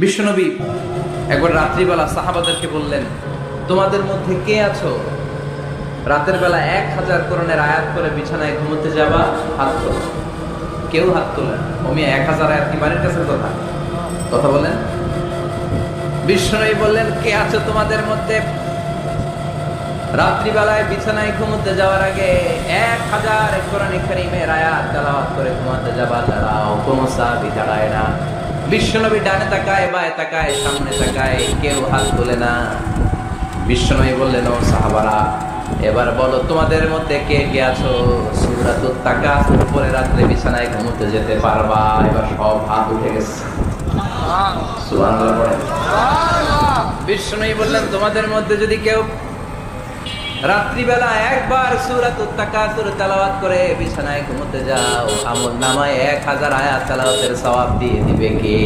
বিশ্বনবী একবার রাত্রিবেলা সাহাবাদেরকে বললেন, তোমাদের মধ্যে কে আছো রাতের বেলা 1000 কোরআনের আয়াত করে বিছানায় ঘুমোতে যাবা? হাত তোলো। কেউ হাত তোলেন। আমি 1000 আয়াত কি বাড়ির কাছে কথা বলেন। বিশ্বনবী বললেন, কে আছো তোমাদের মধ্যে রাত্রিবেলায় বিছানায় ঘুমোতে যাওয়ার আগে 1000 কোরআনে কারীমের আয়াত তেলাওয়াত করে ঘুমাতে যাবা? দাঁড়াও। কোন সাহাবী দাঁড়ায় না। বিশ্বনবী ডানে তাকায়, বায়ে তাকায়, সামনে তাকায়, কেউ হাত তোলে না। বিশ্বনবী বললেন, ও সাহাবারা, এবার বলো তোমাদের মধ্যে কে কে আছো সূরাতুত তাকাসুর পরে রাত্রে বিছানায় ঘুমোতে যেতে পারবা? এবার সব হাত উঠে গেছে। সুবহানাল্লাহ পড়েন। বিশ্বনবী বললেন, তোমাদের মধ্যে যদি কেউ রাত্রিবেলা একবার সূরাতুত তাকাসুর তেলাওয়াত করে বিছানায় ঘুমোতে যাও, আমল নামায় 1000 আয়াত তেলাওয়াতের সওয়াব দিয়ে দিবে কে?